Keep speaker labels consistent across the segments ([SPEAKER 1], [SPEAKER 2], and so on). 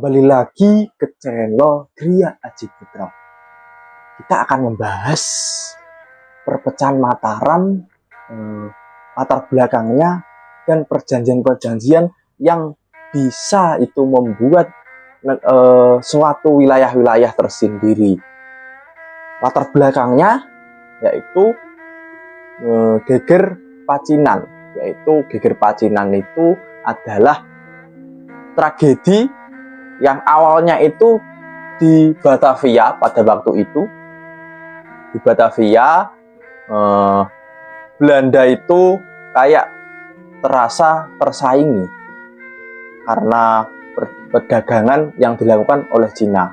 [SPEAKER 1] kembali lagi ke channel Gria Aji Putra. Kita akan membahas perpecahan Mataram, latar belakangnya, dan perjanjian-perjanjian yang bisa itu membuat suatu wilayah-wilayah tersendiri. Latar belakangnya yaitu Geger Pacinan. Geger Pacinan itu adalah tragedi yang awalnya itu di Batavia pada waktu itu. Di Batavia, Belanda itu kayak terasa tersaingi karena perdagangan yang dilakukan oleh Cina.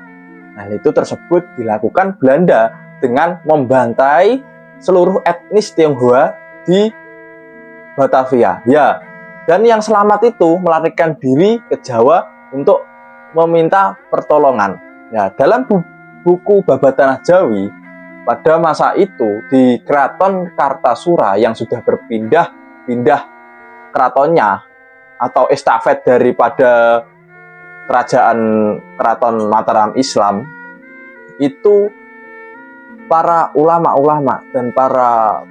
[SPEAKER 1] Nah, itu tersebut dilakukan Belanda dengan membantai seluruh etnis Tionghoa di Batavia. Ya, dan yang selamat itu melarikan diri ke Jawa untuk meminta pertolongan. Ya, dalam buku Babat Tanah Jawi pada masa itu di Keraton Kartasura yang sudah berpindah keratonnya atau estafet daripada Keraton Mataram Islam, itu para ulama-ulama dan para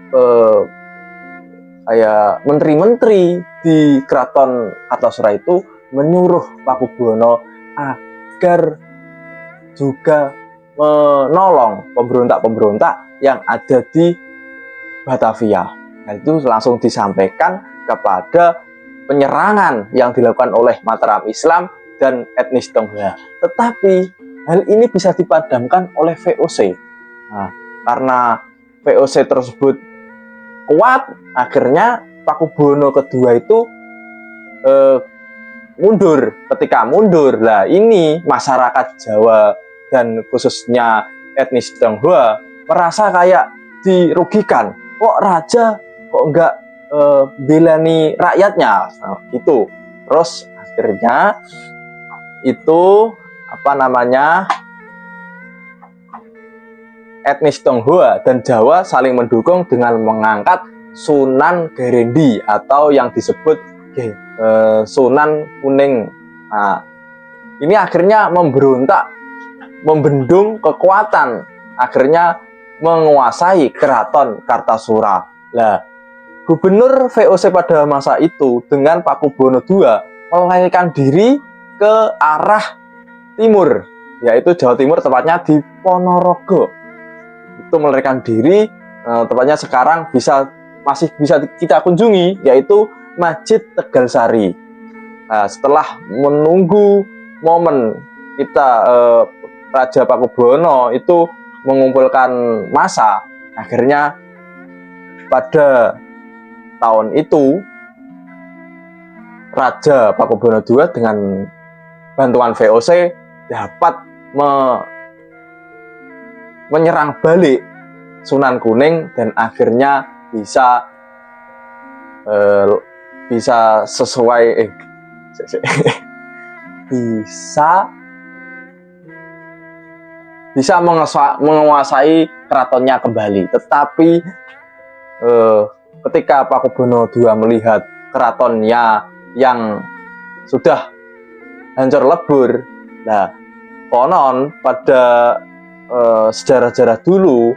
[SPEAKER 1] menteri-menteri di Keraton Kartasura itu menyuruh Pakubuwono agar juga menolong pemberontak-pemberontak yang ada di Batavia. Nah, itu langsung disampaikan kepada penyerangan yang dilakukan oleh Mataram Islam dan etnis Tionghoa. Tetapi hal ini bisa dipadamkan oleh VOC. Nah, karena VOC tersebut kuat, akhirnya Pakubuwono kedua itu mundur. Ketika mundur, lah ini masyarakat Jawa dan khususnya etnis Tionghoa merasa kayak dirugikan. Kok raja kok enggak belani rakyatnya? Nah, gitu. Terus akhirnya itu etnis Tionghoa dan Jawa saling mendukung dengan mengangkat Sunan Gerendi atau yang disebut Sunan Kuning. Nah, ini akhirnya memberontak, membendung kekuatan, akhirnya menguasai Keraton Kartasura. Nah, Gubernur VOC pada masa itu dengan Pakubuwono II melarikan diri ke arah timur, yaitu Jawa Timur, tepatnya di Ponorogo. Itu melarikan diri, tepatnya sekarang masih bisa kita kunjungi, yaitu Masjid Tegal Sari. Nah, setelah menunggu momen kita Raja Pakubuwono itu mengumpulkan massa, akhirnya pada tahun itu Raja Pakubuwono II dengan bantuan VOC dapat menyerang balik Sunan Kuning dan akhirnya bisa sesuai bisa menguasai keratonnya kembali. Tetapi ketika Pakubuwono II melihat keratonnya yang sudah hancur lebur, nah konon pada sejarah-sejarah dulu,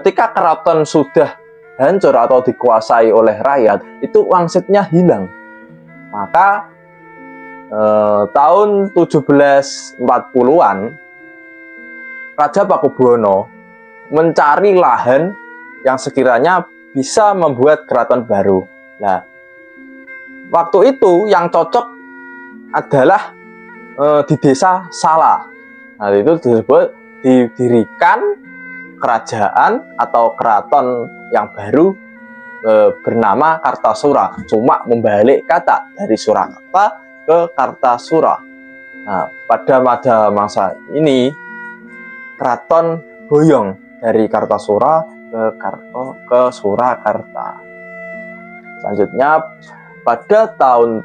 [SPEAKER 1] ketika keraton sudah hancur atau dikuasai oleh rakyat, itu wangsitnya hilang. Maka tahun 1740-an Raja Pakubuwono mencari lahan yang sekiranya bisa membuat keraton baru. Nah, waktu itu yang cocok adalah di desa Sala. Nah, itu disebut didirikan kerajaan atau keraton yang baru bernama Kartasura. Cuma membalik kata dari Surakarta ke Kartasura. Nah, pada masa ini keraton boyong dari Kartasura ke Surakarta. Selanjutnya pada tahun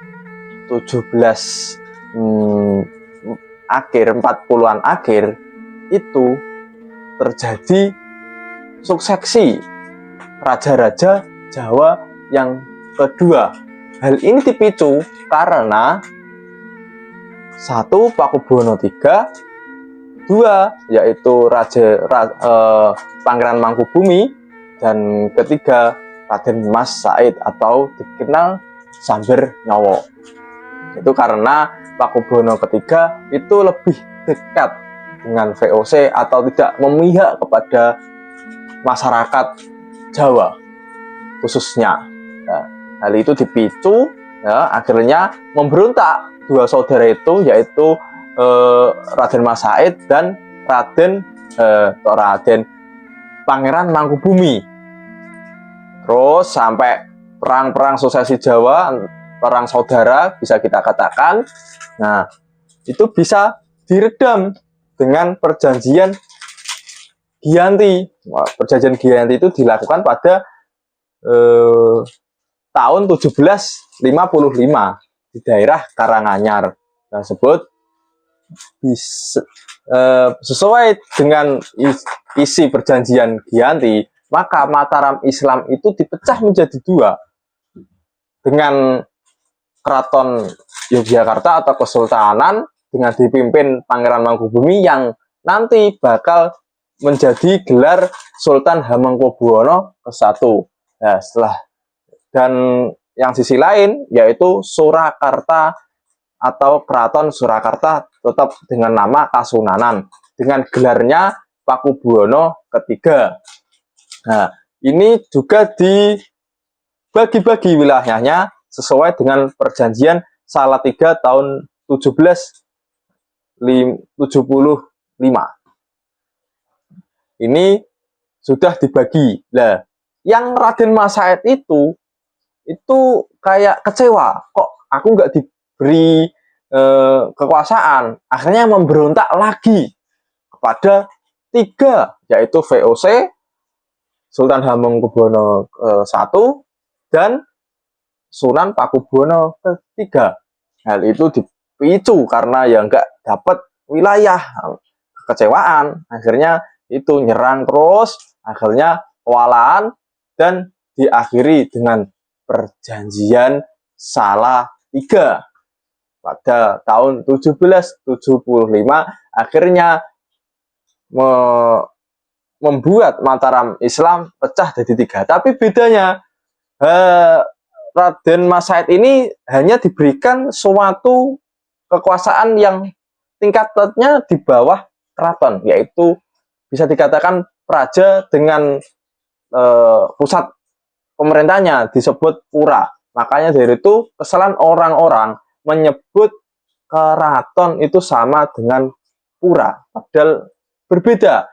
[SPEAKER 1] 40-an akhir itu terjadi suksesi raja-raja Jawa yang kedua. Hal ini dipicu karena Satu, Pakubuwono III. Dua, yaitu Pangeran Mangkubumi. Dan ketiga, Raden Mas Said atau dikenal Samber Nyowo. Itu karena Pakubuwono III itu lebih dekat dengan VOC atau tidak memihak kepada masyarakat Jawa khususnya. Nah, hal itu dipicu akhirnya memberontak dua saudara itu, yaitu Raden Mas Said dan Raden Pangeran Mangkubumi. Terus sampai perang suksesi Jawa, perang saudara bisa kita katakan. Nah, itu bisa diredam dengan perjanjian Giyanti. Perjanjian Giyanti itu dilakukan pada tahun 1755 di daerah Karanganyar tersebut. Sesuai dengan isi perjanjian Giyanti, maka Mataram Islam itu dipecah menjadi dua, dengan Keraton Yogyakarta atau Kesultanan dengan dipimpin Pangeran Mangkubumi yang nanti bakal menjadi gelar Sultan Hamengkubuwono ke-1. Nah, dan yang sisi lain yaitu Surakarta atau Keraton Surakarta tetap dengan nama Kasunanan dengan gelarnya Pakubuwono III. Nah, ini juga dibagi-bagi wilayahnya sesuai dengan perjanjian Salatiga tahun 1775. Ini sudah dibagi. Nah, yang Raden Mas Said itu kayak kecewa, kok aku nggak diberi kekuasaan. Akhirnya memberontak lagi kepada tiga, yaitu VOC, Sultan Hamengkubuwono I, dan Sunan Pakubuwono III. Hal itu dipicu karena ya nggak dapat wilayah, kekecewaan. Akhirnya itu nyerang terus, akhirnya kewalahan dan diakhiri dengan perjanjian Salatiga pada tahun 1775. Akhirnya membuat Mataram Islam pecah jadi tiga. Tapi bedanya Raden Mas Said ini hanya diberikan suatu kekuasaan yang tingkatnya di bawah keraton, yaitu bisa dikatakan raja dengan pusat pemerintahnya disebut pura. Makanya dari itu kesalahan orang-orang menyebut keraton itu sama dengan pura, padahal berbeda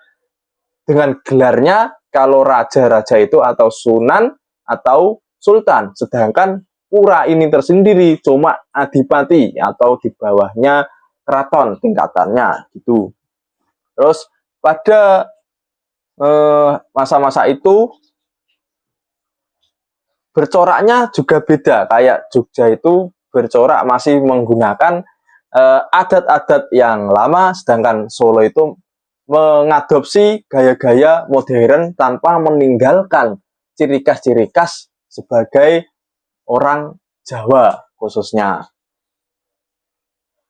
[SPEAKER 1] dengan gelarnya. Kalau raja-raja itu atau sunan atau sultan, sedangkan pura ini tersendiri cuma adipati atau di bawahnya keraton tingkatannya gitu. Terus pada masa-masa itu bercoraknya juga beda. Kayak Jogja itu bercorak masih menggunakan adat-adat yang lama, sedangkan Solo itu mengadopsi gaya-gaya modern tanpa meninggalkan ciri khas-ciri khas sebagai orang Jawa khususnya.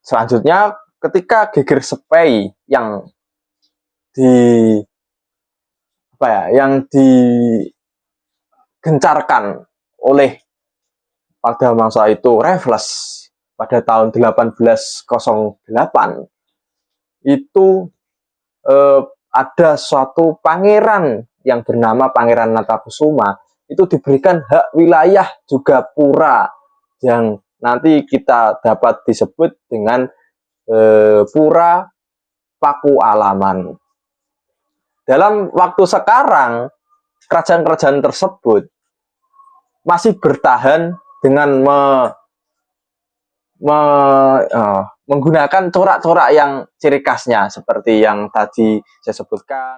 [SPEAKER 1] Selanjutnya ketika Geger Sepei yang digencarkan oleh pada masa itu Raffles pada tahun 1808, itu ada suatu pangeran yang bernama Pangeran Natakusuma, itu diberikan hak wilayah juga pura yang nanti kita dapat disebut dengan Pura Pakualaman. Dalam waktu sekarang, kerajaan-kerajaan tersebut masih bertahan dengan menggunakan corak-corak yang ciri khasnya seperti yang tadi saya sebutkan.